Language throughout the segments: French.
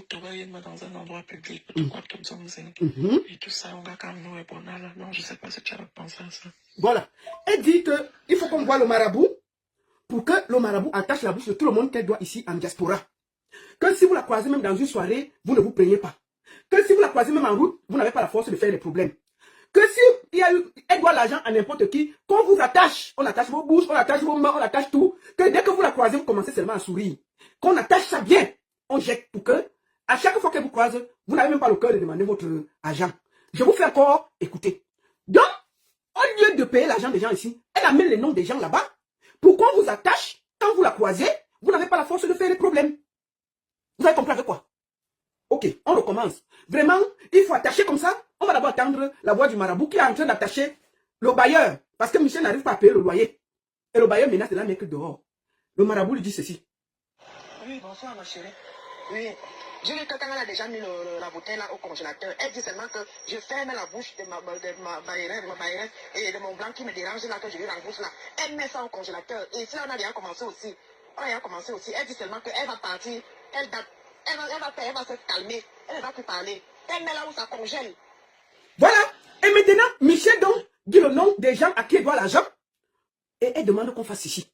travailler dans un endroit public, et tout ça, on va quand même nous répondre là. Non, je sais pas si tu as pensé à ça. Voilà. Elle dit qu'il faut qu'on voit le marabout pour que le marabout attache la bouche de tout le monde qu'elle doit ici en diaspora. Que si vous la croisez même dans une soirée, vous ne vous plaignez pas. Que si vous la croisez même en route, vous n'avez pas la force de faire des problèmes. Que si elle doit l'argent à n'importe qui, qu'on vous attache, on attache vos bouches, on attache vos mains, on attache tout. Que dès que vous la croisez, vous commencez seulement à sourire. Qu'on attache ça bien, on jette pour que, à chaque fois qu'elle vous croise, vous n'avez même pas le cœur de demander votre argent. Je vous fais encore écouter. Donc, au lieu de payer l'argent des gens ici, elle amène les noms des gens là-bas pour qu'on vous attache. Quand vous la croisez, vous n'avez pas la force de faire les problèmes. Vous avez compris avec quoi? Ok, on recommence. Vraiment, il faut attacher comme ça. On va d'abord attendre la voix du marabout qui est en train d'attacher le bailleur. Parce que Michel n'arrive pas à payer le loyer. Et le bailleur menace de la mettre dehors. Le marabout lui dit ceci. Oui, bonsoir ma chérie. Oui, j'ai vu que quand elle a déjà mis la bouteille là au congélateur, elle dit seulement que je ferme la bouche de ma bailleraine et de mon blanc qui me dérange là, que je lui rembouche là. Elle met ça au congélateur. Et ici là, on a déjà commencé aussi. Elle dit seulement qu'elle va partir. Elle va se calmer. Elle ne va plus parler. Elle met là où ça congèle. Voilà. Et maintenant, Michel donc dit le nom des gens à qui elle doit l'argent. Et elle demande qu'on fasse ici.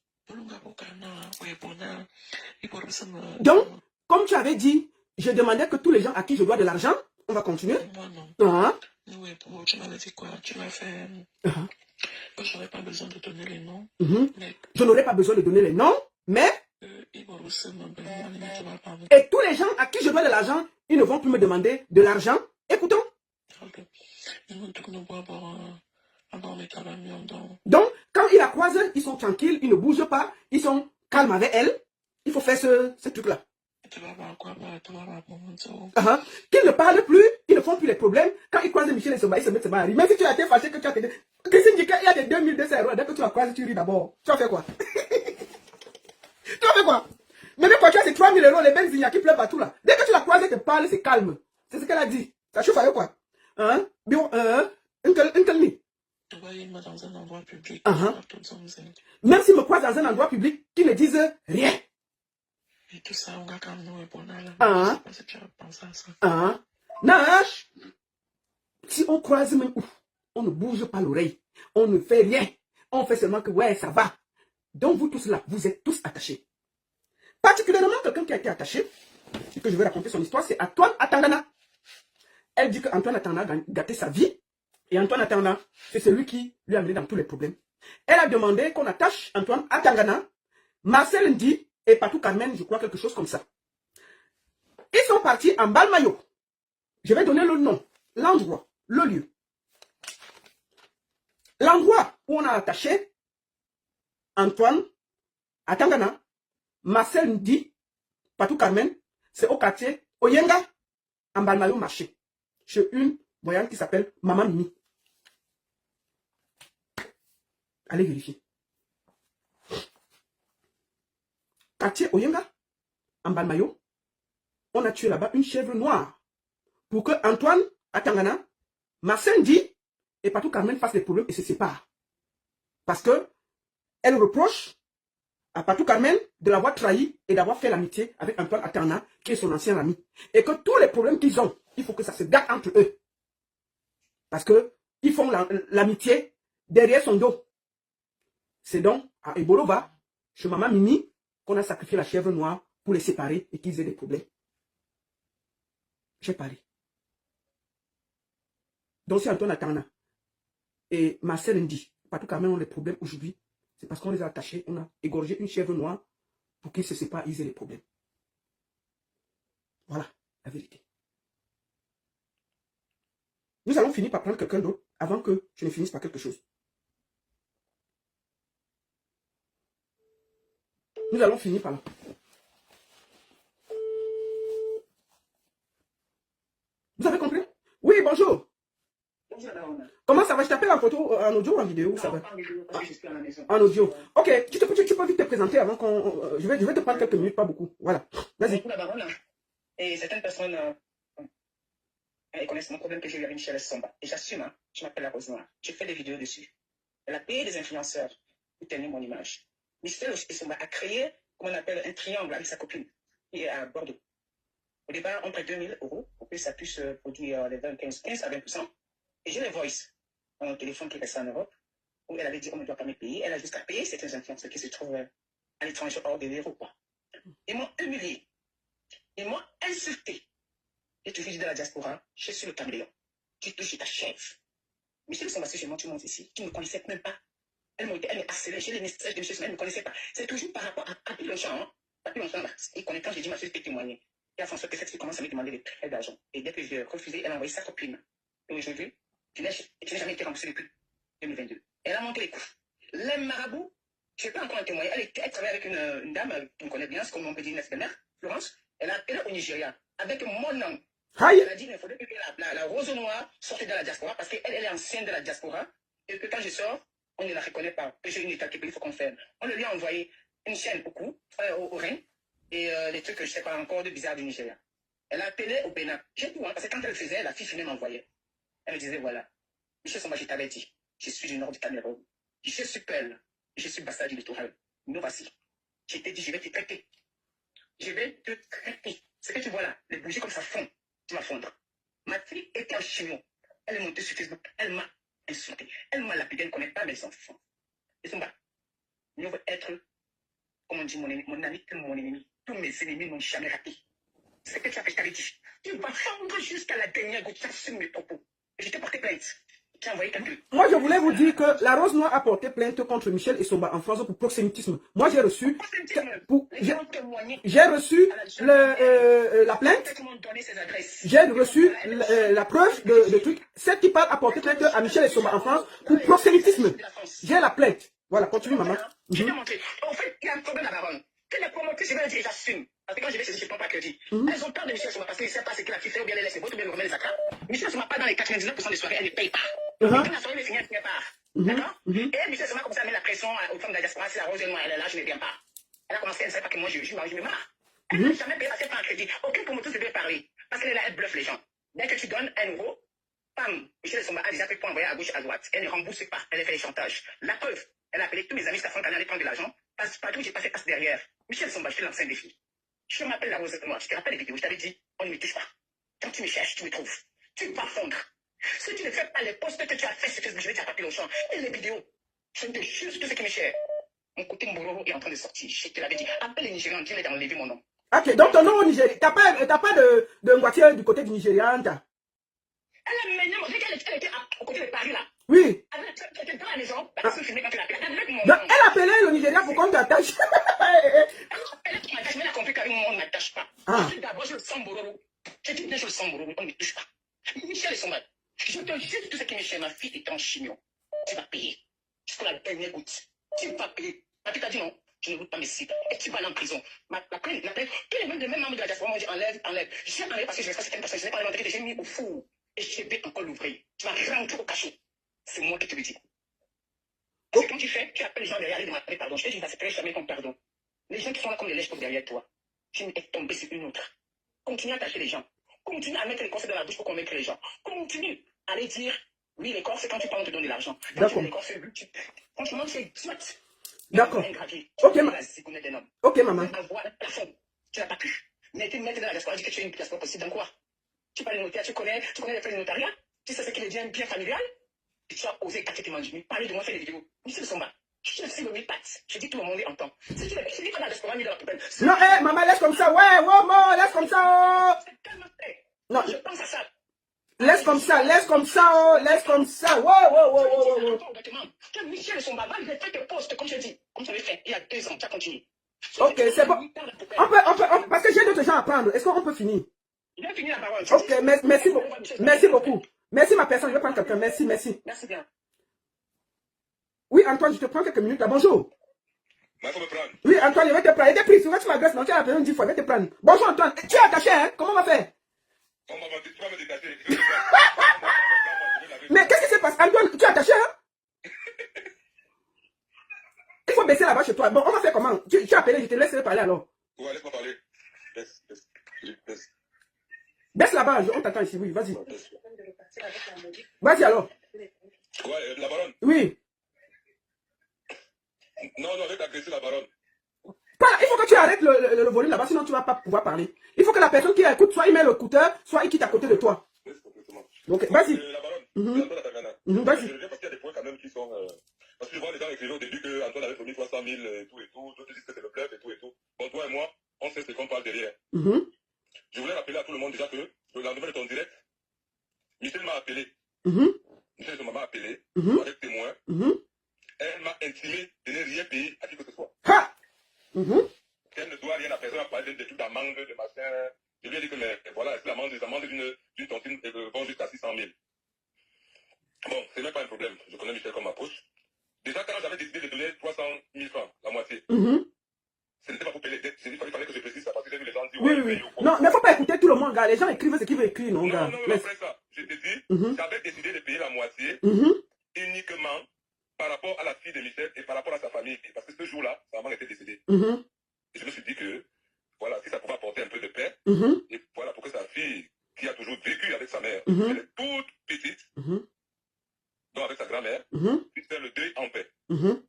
Donc, comme tu avais dit, je demandais que tous les gens à qui je dois de l'argent, on va continuer. Moi, non. Oui, tu m'avais dit quoi? Tu m'as fait... que je n'aurais pas besoin de donner les noms. Mais... Je n'aurais pas besoin de donner les noms, mais... Et tous les gens à qui je dois de l'argent, ils ne vont plus me demander de l'argent. Écoutons. Okay. Donc, quand ils la croisent, ils sont tranquilles, ils ne bougent pas, ils sont calmes avec elle. Il faut faire ce truc-là. Qu'ils ne parlent plus, ils ne font plus les problèmes. Quand ils croisent Michel et Soba, ils se mettent à rire. Même si tu as été fâché que tu as été... Christine dit qu'il y a des 2200 euros. Dès que tu la croises, tu ris d'abord. Tu as fait quoi? Tu as fait quoi? Même quand tu as ces 3000 euros, les benzines qui pleuvent partout là. Dès que tu la croises, elle te parle, c'est calme. C'est ce qu'elle a dit. Ça chauffe avec quoi? Hein? Dans un endroit public. Même s'ils me croisent dans un endroit public, qu'ils ne disent rien. Et tout ça, on va quand même nous répondre là. Je sais pas si tu as pensé à ça. Nash, si on croise même où, on ne bouge pas l'oreille. On ne fait rien. On fait seulement que ouais, ça va. Donc vous tous là, vous êtes tous attachés. Particulièrement quelqu'un qui a été attaché, et que je vais raconter son histoire, c'est Antoine Atangana. Elle dit qu'Antoine Atangana a gâté sa vie. Et Antoine Atangana, c'est celui qui lui a mené dans tous les problèmes. Elle a demandé qu'on attache Antoine Atangana, Marcel Ndi et Patou Carmen, je crois quelque chose comme ça. Ils sont partis en Balmayo. Je vais donner le nom, l'endroit, le lieu. L'endroit où on a attaché Antoine Atangana, Marcel Ndi, Patou Carmen, c'est au quartier Oyenga, en Balmayo marché, chez une voyante qui s'appelle Maman Mimi. Allez vérifier. Quartier Oyenga, en Balmayo, on a tué là-bas une chèvre noire pour que Antoine Atangana, Marcel Ndi et Patou Carmen fassent des problèmes et se séparent. Parce que elle reproche à Patou Carmen de l'avoir trahi et d'avoir fait l'amitié avec Antoine Atangana, qui est son ancien ami. Et que tous les problèmes qu'ils ont, il faut que ça se gâte entre eux. Parce que ils font l'amitié derrière son dos. C'est donc à Ebolova, chez Maman Mimi, qu'on a sacrifié la chèvre noire pour les séparer et qu'ils aient des problèmes. J'ai pari. Donc c'est Antoine Atangana et Marcel Ndi, Patou Carmen ont les problèmes aujourd'hui. C'est parce qu'on les a attachés, on a égorgé une chèvre noire pour qu'ils se séparent, ils aient des problèmes. Voilà la vérité. Nous allons finir par prendre quelqu'un d'autre avant que je ne finisse par quelque chose. Nous allons finir par là. Vous avez compris? Oui, bonjour. Comment ça va? Je t'appelle en photo, en audio ou en vidéo? Ça va? En audio. Ok, tu peux vite te présenter avant qu'on... je vais te prendre quelques minutes, pas beaucoup. Voilà. Vas-y. Et certaines personnes connaissent mon problème que j'ai eu avec Michel Somba. Et j'assume, hein, je m'appelle la Rose Noire. Je fais des vidéos dessus. Elle a payé des influenceurs pour tenir mon image. Michel Somba a créé, comme on appelle, un triangle avec sa copine, qui est à Bordeaux. Au départ, on prête 2000 € pour que ça puisse produire les 15 à 20%. Et j'ai les voice dans mon téléphone qui reste en Europe, où elle avait dit on ne doit pas me payer. Elle a jusqu'à payer certains influenceurs qui se trouvent à l'étranger hors de l'Europe, quoi. Ils m'ont humilié. Ils m'ont insulté. Et tu vis de la diaspora, je suis le caméléon. Tu touches ta chef. Michel Sombassé, chez moi, tu montes ici. Tu ne me connaissais même pas. Elle m'a harcelée. J'ai les messages de Michel Sombassé, elle ne me connaissait pas. C'est toujours par rapport à Papy Longchamp. Hein. Papy Longchamp, il connaît quand j'ai dit ma fille peut témoigner. Il y a François Pessette qui commence à me demander des prêts d'argent. Et dès que j'ai refusé, elle a envoyé sa copine. Et aujourd'hui, tu n'as jamais été remboursé depuis 2022. Elle a monté les coups. Les marabouts, je ne sais pas encore en témoigner. Elle travaille avec une dame qui me connaît bien, c'est comme on peut dire une mère, Florence. Elle a appelé au Nigeria avec mon nom. Elle a dit qu'il faudrait que la rose noire sorte de la diaspora parce qu'elle est ancienne de la diaspora et que quand je sors, on ne la reconnaît pas. Que j'ai une état qu'il faut qu'on fasse. On lui a envoyé une chaîne au cou, au rein et des trucs que je ne sais pas encore de bizarre du Nigeria. Elle a appelé au Bénin. J'ai tout, hein, parce que quand elle le faisait, la fille finit m'envoyer. Elle me disait voilà, Michel Somba, je t'avais dit, je suis du nord du Cameroun. Je suis Peul, je suis Bassa du littoral. Nous voici. Je t'ai dit, je vais te traiter. Je vais te traiter. Ce que tu vois là, les bougies comme ça fondent. Tu vas fondre. Ma fille était en chimio. Elle est montée sur Facebook. Elle m'a insulté. Elle m'a lapidé. Elle ne connaît pas mes enfants. Et Somba, nous veut être, comme on dit, mon ami que mon ennemi. Tous mes ennemis n'ont jamais raté. C'est ce que tu as fait, je t'avais dit. Tu vas fondre jusqu'à la dernière goutte. J'assume mes propos. Je t'ai porté plainte. Tu as envoyé quelqu'un. Moi, je voulais vous dire que la Rose Noire a porté plainte contre Michel et Somba en France pour proxénétisme. Moi, j'ai reçu... J'ai reçu la plainte. J'ai reçu la preuve de truc. Celle qui parle a porté plainte à Michel et Somba en France pour proxénétisme. J'ai la plainte. Voilà, continue, maman. Je t'ai montré. En fait, il y a un problème à la baronne. Que les promoteurs, je vais le dire, j'assume. Parce que quand je vais chez eux, je ne prends pas crédit. Elles ont peur de Michel Somba parce qu'ils ne savent pas ce qu'il a fait ou bien les laisser. Ou bien le remettre les attrapes. Michel Somba, pas dans les 99% des soirées, elle ne paye pas. Quand la soirée est finie, elle ne paye pas. D'accord? Et Michel Somba commence à mettre la pression aux femmes de la diaspora. Si la rose est noire, elle est là, je ne viens pas. Elle a commencé, elle ne sait pas que moi, je me marre. Elle n'a jamais payé parce qu'elle prend un crédit. Aucun promoteur ne devait parler. Parce qu'elle est là, elle bluffe les gens. Dès que tu donnes 1 euro, bam, Michel Somba a déjà fait pour envoyer à gauche, à droite. Elle ne rembourse pas. Elle a fait les chantages. La preuve, elle a appelé tous mes amis jusqu'à France Canal, aller prendre de l'argent. Parce que partout, j'ai passé passe derrière. Michel Somba, je te lance un défi. Je m'appelle la Rose Noire. Je te rappelle les vidéos. Je t'avais dit, on ne me touche pas. Quand tu me cherches, tu me trouves. Tu vas fondre. Si tu ne fais pas les posts que tu as fait sur Facebook, je vais te taper au champ. Et les vidéos. Je te jure tout ce qui me cher. Mon côté Mbororo est en train de sortir. Je te l'avais dit. Appelle les Nigérians, dis-les d'enlever mon nom. Ok, donc ton nom au Nigeria. T'as pas de voiture du côté du Nigeria, Anta? Elle a mené, elle était au côté de Paris là. Oui. Elle était dans la maison. Elle a filmé quand elle a appelé. Donc, elle appelait le Nigeria pour qu'on t'attache. Elle appelait pour m'attacher, mais elle a compris qu'avec moi, on ne m'attache pas. D'abord, je le sens Bororo. Je dis bien, je le sens Bororo, on ne me touche pas. Michel et son mal. Je te jure tout ce qui me cher, ma fille est en chignon. Tu vas payer. Jusqu'à la dernière goutte. Tu vas payer. Ma fille t'a dit non. Je ne goûte pas mes cibles. Et tu vas aller en prison. La plainte, tous les mêmes membres de la diaspora m'ont dit enlève. J'ai enlevé parce que je respecte certaines personnes. Je n'ai pas inventé que j'ai mis au four. Et je vais encore l'ouvrir. Tu vas rentrer au cachot. C'est moi qui te le dis. Parce que quand tu fais, tu appelles les gens derrière et demander pardon. Je te dis, ça ne se jamais ton pardon. Les gens qui sont là comme des lèches derrière toi. Tu es tombé sur une autre. Continue à attacher les gens. Continue à mettre les corps dans la bouche pour convaincre les gens. Continue à aller dire, oui, les corps, c'est quand tu parles, on te donne de l'argent. Quand tu mets les corps sur le but, franchement, c'est smart. D'accord. Ok, ok, maman. Tu n'as pas pu. Mais tu mets dans la diaspora, dis que tu es une diaspora possible dans quoi? Tu parles de notaire, tu connais les frais de notariat? Tu sais ce qu'il est bien familial? Et tu as osé casser tes manches. Parler de moi, faire des vidéos. Michel Somba, je suis le mi-patte. Je dis tout le monde entend. Si tu dis qu'on a le restaurant, il est dans la poubelle. Non, maman, laisse comme ça. Ouais, wow, laisse comme ça. C'est tellement fait. Non. Je pense à ça. Laisse comme ça, laisse comme ça, laisse comme ça. Wow. Quand Michel Somba, malgré tes postes, comme je dis, comme tu l'avais fait il y a 2 ans, tu as continué. Ok, c'est bon. On peut, parce que j'ai d'autres gens à prendre. Est-ce qu'on peut finir? Il a fini la parole. Ok, merci beaucoup. Merci beaucoup. Merci ma personne, je vais prendre quelqu'un. Merci. Merci bien. Oui, Antoine, je te prends quelques minutes là. Bonjour. Il faut me prendre. Oui, Antoine, je vais te prendre. Il est pris. Tu m'agresses, non? Tu as appelé 10 fois, je vais te prendre. Bonjour, Antoine. Tu es attaché, hein? Comment on va faire? On va me détacher. Mais qu'est-ce qui se passe? Antoine, tu es attaché, hein? Il faut baisser là-bas chez toi. Bon, on va faire comment? Tu as appelé, je te laisse parler alors. Ouais, laisse-moi parler. Baisse. Baisse là-bas, on t'attend ici, oui, vas-y. Vas-y alors. Ouais, la baronne. Oui. Non, je vais t'agresser la baronne. Voilà, il faut que tu arrêtes le volume là-bas, sinon tu ne vas pas pouvoir parler. Il faut que la personne qui écoute, soit il met l'écouteur, soit il quitte à côté de toi. Laisse complètement. Donc, vas-y. La baronne, Mhm. Antoine Atangana. Vas-y. Je reviens parce qu'il y a des points quand même qui sont... Parce que je vois les gens écrire au début qu'Antoine avait promis 300 000 et tout. D'autres disent que c'est le bluff et tout. Bon, toi et moi, on sait ce qu'on parle derrière. Mhm. Je voulais rappeler à tout le monde déjà que le lendemain de ton direct, Michel m'a appelé. Mhm. Michel m'a appelé Mhm. avec témoin. Mhm. Elle m'a intimé de ne rien payer à qui que ce soit. Ha! Mhm. Qu'elle ne doit rien à personne à parler des trucs d'amende, de machin. Je lui ai dit que mais, voilà, les amendes d'une tontine vont jusqu'à 600 000. Bon, c'est même pas un problème. Je connais Michel comme ma poche. Déjà, quand j'avais décidé de donner 300 000 francs, la moitié, Mhm. ce n'était pas pour payer les dettes. J'ai dit qu'il fallait que je précise ça parce que j'ai vu les gens dire Oui, ouais, oui, paye oui. ou quoi. Non, mais il ne faut pas écouter tout le monde, gars. Les gens écrivent ce qu'ils veulent écrire, non, gars. Non, Laisse. après ça, je te dis, Mhm. j'avais décidé de payer la moitié Mhm. uniquement par rapport à la fille de Michel et par rapport à sa famille. Parce que ce jour-là, sa maman était décédée. Mhm. Et je me suis dit que, voilà, si ça pouvait apporter un peu de paix, Mhm. et voilà, pour que sa fille, qui a toujours vécu avec sa mère, Mhm. elle est toute petite, Mhm. donc avec sa grand-mère, Mhm. puisse faire le deuil en paix. Mhm.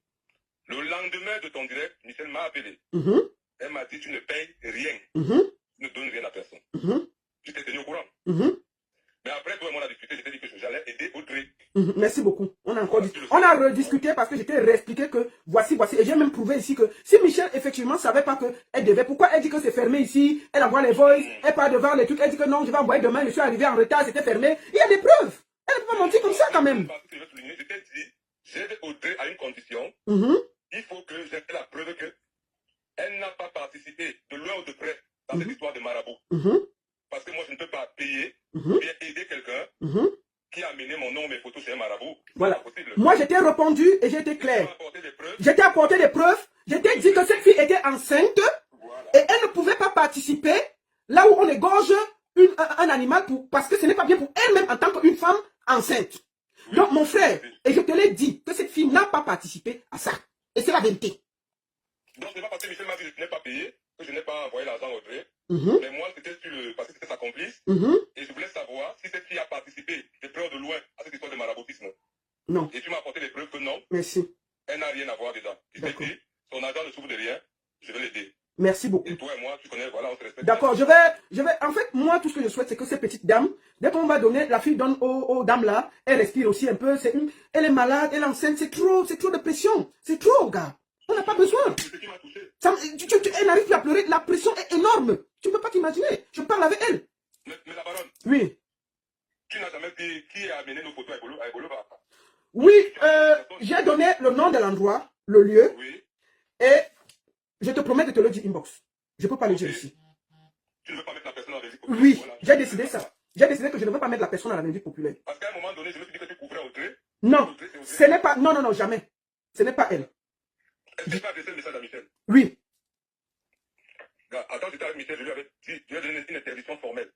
Le lendemain de ton direct, Michel m'a appelé. Mhm. Elle m'a dit, tu ne payes rien, Mhm. tu ne donnes rien à personne. Mhm. Tu t'es tenu au courant. Mhm. Mais après, toi et moi, on a discuté, je t'ai dit que j'allais aider Audrey. Mhm. Merci beaucoup. On a encore dit. On a rediscuté parce que j'étais réexpliqué que voici. Et j'ai même prouvé ici que si Michel effectivement savait pas qu'elle devait, pourquoi elle dit que c'est fermé ici, elle envoie les voices, elle part devant les trucs, elle dit que non, je vais envoyer demain, je suis arrivé en retard, c'était fermé. Il y a des preuves. Elle ne peut pas mentir comme ça quand même. Je t'ai dit, j'aide Audrey à une condition. Mhm. Il faut que j'ai la preuve qu'elle n'a pas participé de loin ou de près dans cette histoire de marabout. Mhm. Parce que moi, je ne peux pas payer Mhm. ou bien aider quelqu'un Mhm. qui a amené mon nom, mes photos chez un marabout. Voilà. C'est pas possible. Moi, j'étais répondu et j'ai été Tu clair. m'as apporté des preuves. J'étais apporté des preuves. J'étais dit que cette fille était enceinte Voilà. et elle ne pouvait pas participer là où on égorge un animal parce que ce n'est pas bien pour elle-même en tant qu'une femme enceinte. Oui. Donc, mon frère, Oui. et je te l'ai dit, que cette fille n'a pas participé à ça. Et c'est la vérité. Donc, ce n'est pas parce que Michel m'a dit que je n'ai pas payé, que je n'ai pas envoyé l'argent à Audrey. Mhm. Mais moi, c'était parce que c'était sa complice. Mhm. Et je voulais savoir si cette fille a participé de près ou de loin à cette histoire de maraboutisme. Non, Et tu m'as apporté les preuves que non, merci. elle n'a rien à voir dedans. Je t'ai D'accord. dit, son argent ne souffre de rien, je vais l'aider. Merci beaucoup. Et toi et moi, tu connais, voilà, on se respecte. D'accord, je vais, en fait, moi, tout ce que je souhaite, c'est que ces petites dames, dès qu'on va donner, la fille donne aux dames là, elle respire aussi un peu, elle est malade, elle est enceinte, c'est trop de pression. C'est trop, gars. On n'a pas besoin. C'est ce qui m'a touché. Elle n'arrive plus à pleurer, la pression est énorme. Tu ne peux pas t'imaginer. Je parle avec elle. Mais la baronne, Oui. tu n'as jamais dit qui a amené nos photos à Egolova. Oui, j'ai donné le nom de l'endroit, le lieu, Oui. et je te promets de te le dire inbox. Je ne peux pas le dire ici. Tu ne veux pas mettre la personne dans la vindicte populaire. Oui, Voilà. j'ai décidé ça. J'ai décidé que je ne veux pas mettre la personne dans la vindicte populaire. Parce qu'à un moment donné, je me suis dit que tu couvrais Audrey. Non, Audrey, c'est Audrey. ce n'est pas... Non, non, non, jamais. Ce n'est pas elle. Est-ce que tu as adressé le message à Michel? Oui. Attends, j'étais avec Michel, je lui avais dit, je lui ai donné une interdiction formelle.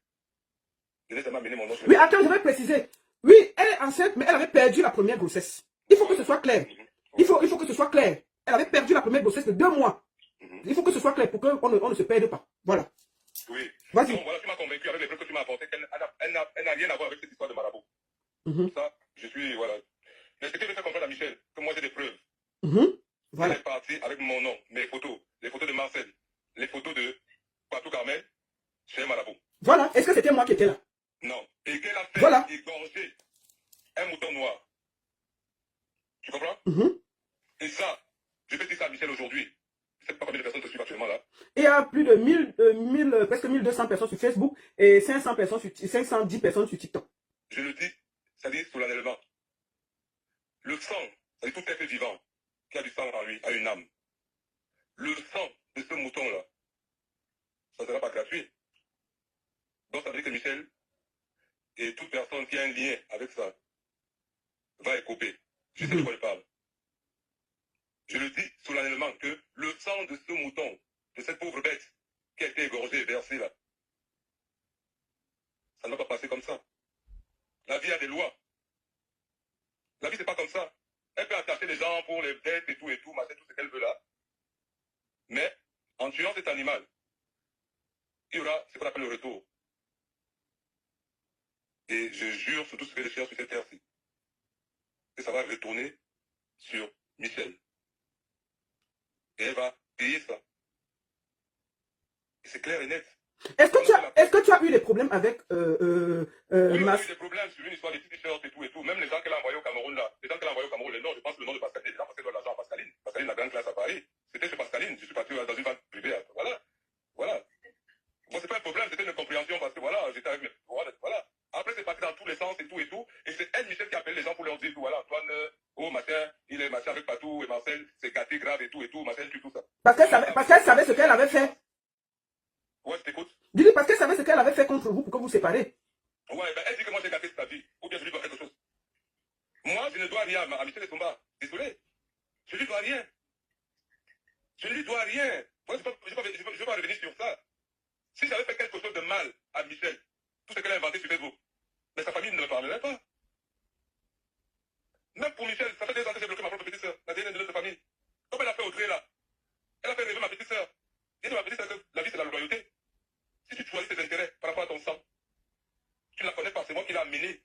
Je n'ai jamais amené mon nom sur Oui, attends, je vais préciser. Oui, elle est enceinte, mais elle avait perdu la première grossesse. Il faut que ce soit clair. Il faut que ce soit clair. Elle avait perdu la première grossesse de 2 mois. Il faut que ce soit clair pour qu'on ne se perde pas. Voilà. Oui. Vas-y. Donc voilà, tu m'as convaincu avec les preuves que tu m'as apportées qu'elle n'a rien à voir avec cette histoire de marabout. Ça, je suis, voilà. Mais ce que je veux faire comprendre à Michel, que moi j'ai des preuves. Voilà. Elle est partie avec mon nom, mes photos, les photos de Marcel, les photos de Patou Carmel, chez un marabout. Voilà. Est-ce que c'était moi qui étais là? Non. Et qu'elle a fait Voilà. égorger un mouton noir. Tu comprends? Et ça, je peux dire ça à Michel aujourd'hui. Je ne sais pas combien de personnes te suivent actuellement là. Il y a plus de presque 1200 personnes sur Facebook et 510 personnes sur TikTok. Je le dis, c'est-à-dire solennellement. Le sang, c'est-à-dire tout être vivant qui a du sang en lui, a une âme. Le sang de ce mouton-là, ça ne sera pas gratuit. Donc ça veut dire que Michel et toute personne qui a un lien avec ça va écoper. Je sais de quoi je parle. Je le dis solennellement que le sang de ce mouton, de cette pauvre bête qui a été égorgée et versée là, ça ne va pas passer comme ça. La vie a des lois. La vie, c'est pas comme ça. Elle peut attacher les gens pour les bêtes et tout, machin, tout ce qu'elle veut là. Mais, en tuant cet animal, il y aura ce qu'on appelle le retour. Et je jure sur tout ce que je cherche sur cette terre-ci, que ça va retourner sur Michel. Et elle va payer ça. C'est clair et net. Est-ce que tu as eu des problèmes avec Oui, on a eu des problèmes sur une histoire de t-shirts et tout. Même les gens qu'elle a envoyés au Cameroun, là. Les gens qu'elle a envoyés au Cameroun, le nom, je pense le nom de Pascaline. Les gens parce qu'elle doit l'argent à Pascaline. Pascaline, la grande classe à Paris. C'était chez Pascaline. Je suis parti dans une vente privée. Voilà. Voilà. Bon, c'est pas un problème, c'était une compréhension parce que voilà, j'étais avec mes. Voilà. Après, c'est parti dans tous les sens et tout. Et c'est elle, Michel, qui appelle les gens pour leur dire tout. Voilà, Antoine, oh, machin, il est machin avec Patou et Marcel, c'est gâté grave et tout, machin, tout ça. Parce qu'elle savait ce qu'elle avait fait. Ouais, je t'écoute. Dis-lui parce qu'elle savait ce qu'elle avait fait contre vous pour que vous séparez. Ouais, ben elle dit que moi j'ai gâté sa vie. Ou bien je lui dois quelque chose. Moi, je ne dois rien à Michel Esomba. Désolé. Je lui dois rien. Je ne lui dois rien. Moi, je ne vais pas revenir sur ça. Si j'avais fait quelque chose de mal à Michel, tout ce qu'elle a inventé sur Facebook, mais sa famille ne me parlerait pas. Même pour Michel, ça fait 2 ans que j'ai bloqué ma propre petite soeur, la dernière de notre famille. Comme elle a fait Audrey là, elle a fait rêver ma petite soeur. Dis à ma petite soeur que la vie c'est la loyauté. Si tu choisis tes intérêts par rapport à ton sang, tu ne la connais pas, c'est moi qui l'ai amenée.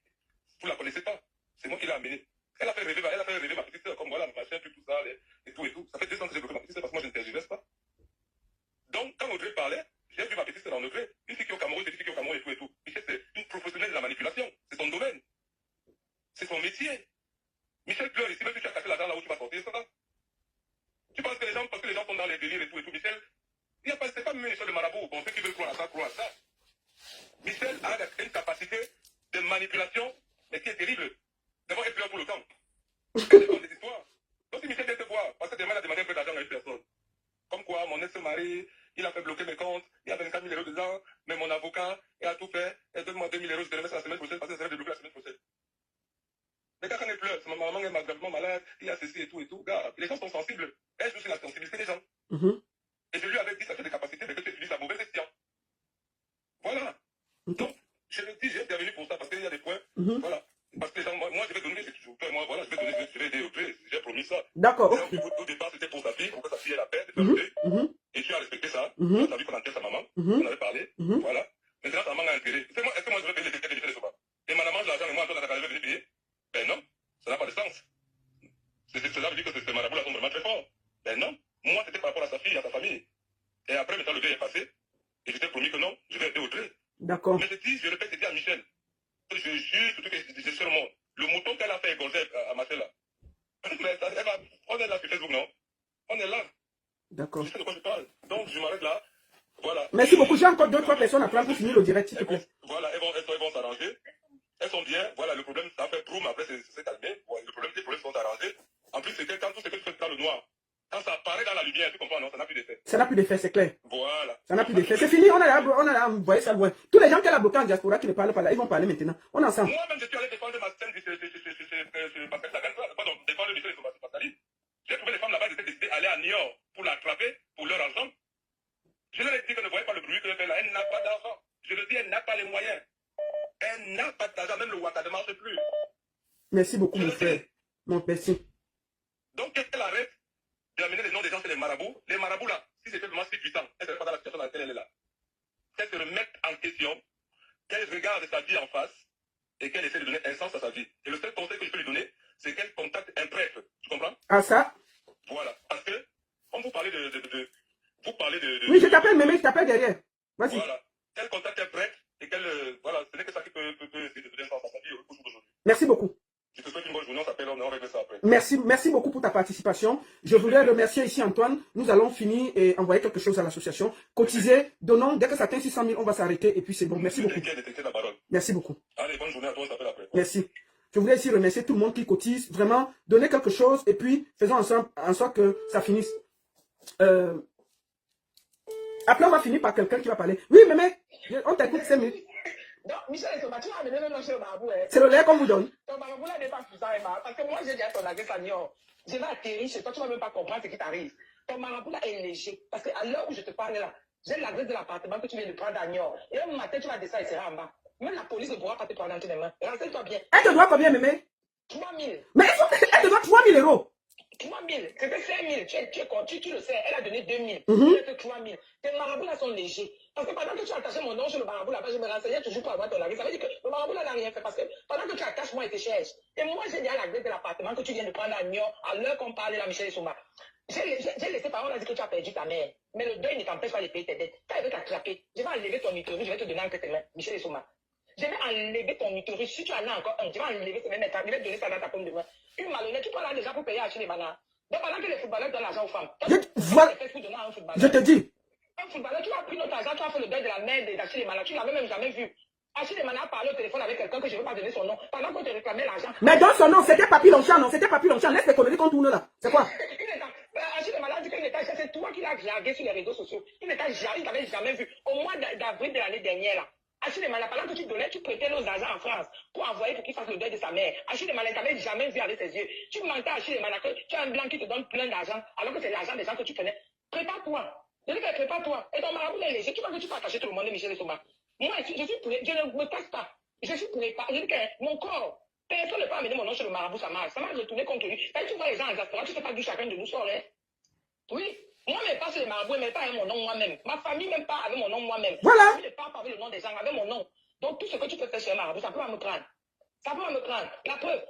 Vous ne la connaissez pas, c'est moi qui l'ai amenée. Elle a fait rêver ma petite soeur, comme voilà, machin, tout ça, et tout. Ça fait 2 ans que j'ai bloqué ma petite soeur parce que moi je ne tergiverse pas. Donc, quand Audrey parlait, j'ai vu ma petite soeur en Audrey, une fille qui est au Cameroun, une fille qui est au Cameroun et tout. Michel, c'est une professionnelle de la manipulation. C'est son domaine. C'est son métier. Michel pleure ici, même si tu as cassé l'argent là où tu vas sortir ça. Tu penses que les gens, parce que les gens sont dans les délires et tout, Michel, c'est pas même une histoire de marabout. Bon, ceux qui veulent croire à ça, croient à ça. Michel a une capacité de manipulation, mais qui est terrible. D'abord, elle pleure tout le temps. Elle raconte des histoires. Donc, si Michel vient te voir, parce que demain, il a demandé un peu d'argent à une personne. Comme quoi, mon ex-mari, il a fait bloquer mes comptes, il y a 24 000 euros dedans, mais mon avocat, il a tout fait, et donne-moi 2 000 euros, je te le mets la semaine prochaine, parce que ça va débloquer la semaine prochaine. Mais quand elle pleure, ma maman est gravement malade, il y a ceci et tout. Gars, les gens sont sensibles. Elle joue sur la sensibilité des gens. Et je lui avais dit, ça fait des capacités, mais que tu utilises la mauvaise escient. Voilà. Donc, je me dis, j'ai intervenu pour ça, parce qu'il y a des points. Voilà. Parce que les gens, moi, je vais donner, moi, voilà, je vais aider Audrey, j'ai promis ça. D'accord. Au départ, c'était pour sa fille, pour que sa fille ait la paix, de faire Audrey. Et tu as respecté ça. Tu as vu qu'on enterre sa maman. On avait parlé. Voilà. Maintenant, sa maman a intérêt. Est-ce que moi, je vais payer les détails de Michel Esomba? Et ma maman, l'argent, et moi, Antoine, on a venir payer? Ben non. Ça n'a pas de sens. Cela veut dire que ces marabouts-là sont vraiment très forts. Ben non. Moi, c'était par rapport à sa fille, à sa famille. Et après, maintenant, le deuil est passé. Et je t'ai promis que non, je vais aider Audrey. D'accord. Mais je répète, j'ai dit à Michel, que je jure, surtout que je suis le monde. Le mouton qu'elle a fait égorger à Marcel là. On est là sur Facebook, non? On est là. D'accord. Je sais de quoi je parle. Donc, je m'arrête là. Voilà. Merci beaucoup. J'ai encore 2-3 personnes à prendre pour finir le direct, s'il te plaît. Voilà, elles vont s'arranger. Elles sont bien. Voilà, le problème, ça fait proum. Après, c'est calmé. Ouais, le problème, les problèmes sont arrangés. En plus, c'est que quand tout ce que tu fais dans le noir, quand ça apparaît dans la lumière, tu comprends, non? Ça n'a plus d'effet. Ça n'a plus d'effet, c'est clair. Voilà. Ça n'a plus d'effet. C'est fini. On a envoyé ça loin. Tous les gens qu'elle a bloqués en diaspora qui ne parlent pas là, ils vont parler maintenant. On est ensemble. Moi-même, je suis allé défendre ma scène parce que la grande classe, pardon, défendre Michel Esomba, j'ai trouvé les femmes là-bas, elles étaient décidées à aller à Niort pour l'attraper, pour leur argent. Je leur ai dit que ne voyez pas le bruit qu'elle fait là. Elle n'a pas d'argent. Je le dis, elle n'a pas les moyens. Elle n'a pas d'argent. Même le Ouattara ne marche plus. Merci beaucoup, mon frère. Mon merci. Donc, qu'elle arrête d'amener les noms des gens, c'est les marabouts. Les marabouts là, si c'était vraiment si puissant, elle ne serait pas dans la situation dans laquelle elle est là. Qu'elle se remette en question, qu'elle regarde sa vie en face et qu'elle essaie de donner un sens à sa vie. Et le seul conseil que je peux lui donner, c'est qu'elle contacte un prêtre. Tu comprends? Ah, ça? Voilà. Parce que, quand vous parlez vous parlez de... Oui, je t'appelle, Mémé, je t'appelle derrière. Vas-y. Voilà. Qu'elle contacte un prêtre et qu'elle... voilà, ce n'est que ça qui peut essayer de donner sens à sa vie au jour d'aujourd'hui. Merci beaucoup. Je te souhaite une bonne journée, on s'appelle, on règle ça après. Merci beaucoup pour ta participation. Je voudrais remercier ici Antoine. Nous allons finir et envoyer quelque chose à l'association. Cotiser, donnons, dès que ça atteint 600 000, on va s'arrêter et puis c'est bon. Merci beaucoup. Merci beaucoup. Allez, bonne journée à toi, on s'appelle après. Merci. Je voudrais ici remercier tout le monde qui cotise. Vraiment, donner quelque chose et puis faisons ensemble en sorte que ça finisse. Après, on va finir par quelqu'un qui va parler. Oui, Mémé, on t'écoute 5 minutes. Donc, Michel Esomba, tu vas amener le chez le marabout. C'est le lait qu'on vous donne. Ton marabout là n'est pas puissant, parce que moi j'ai dit à ton adresse à Niort, je vais atterrir chez toi, tu ne vas même pas comprendre ce qui t'arrive. Ton marabout là est léger, parce qu'à l'heure où je te parle là, j'ai l'adresse de l'appartement que tu viens de prendre à Niort. Et un matin, tu vas descendre et sera en bas. Même la police ne pourra pas te prendre entre les mains. Renseigne-toi bien. Elle te doit combien, Mémé? 3 000. Mais elle te doit 3 000 euros. 3 000. C'était 5 000. Tu le sais, elle a donné 2 000. Il fait 3 000. Tes marabouts là sont légers. Parce que pendant que tu attachais mon nom sur le marabout là-bas, je me renseignais toujours pour avoir ton avis. Ça veut dire que le marabout là n'a rien fait. Parce que pendant que tu attaches, moi, il te cherche. Et moi, j'ai dit à la grève de l'appartement que tu viens de prendre à Niort, à l'heure qu'on parlait là, Michel Esomba. J'ai laissé par on a dit que tu as perdu ta mère. Mais le deuil ne t'empêche pas de payer tes dettes. Quand elle veut t'attraper, je vais enlever ton utérus, je vais te donner entre tes mains, Michel Essoma. Je vais enlever ton utérus. Si tu en as encore un, je vais enlever ces mêmes étapes. Je vais te donner ça dans ta pomme de main. Une malhonnête, tu prends là déjà pour payer acheter les bananes. Donc pendant que les footballeurs donnent l'argent aux femmes, Voilà. Je te dis. Un footballeur, tu as pris notre argent, tu as fait le deuil de la mère d'acheter les malades. Tu l'avais même jamais vu. Acheter les malades, parler au téléphone avec quelqu'un que je ne veux pas donner son nom. Pendant qu'on te réclamait l'argent. Mais dans son nom, c'était Papi Longchamp, non? C'était Papi Longchamp. Laisse les conneries qu'on tourne là. C'est quoi? Acheter les malades, c'est toi qui l'as jargué sur les réseaux sociaux. Il ne t'avait jamais vu. Au mois d'avril de l'année dernière, là. Achille Malan, pendant que tu donnais, tu prêtais nos argent en France pour envoyer pour qu'il fasse le deuil de sa mère. Achille Malan, tu n'avais jamais vu avec ses yeux. Tu mentais à Achille Malan que tu as un blanc qui te donne plein d'argent alors que c'est l'argent des gens que tu connais. Prépare-toi. Je dis que prépare-toi. Et ton marabout est léger. Tu vois que tu peux attacher tout le monde, Michel Essoma. Moi, je ne me casse pas. Je suis préparé. Je dis que mon corps, personne ne peut amener mon nom sur le marabout, ça marche. Ça m'a retourné contre lui. Quand tu vois les gens en diaspora, tu ne sais pas d'où chacun de nous sort. Hein? Oui. Moi, je ne pas sur les marabouts, mais pas avec mon nom moi-même. Ma famille, même pas avec mon nom moi-même. Voilà. Je ne parle pas avec le nom des gens, avec mon nom. Donc, tout ce que tu peux faire sur un marabout, ça peut me prendre. Ça peut me prendre. La preuve,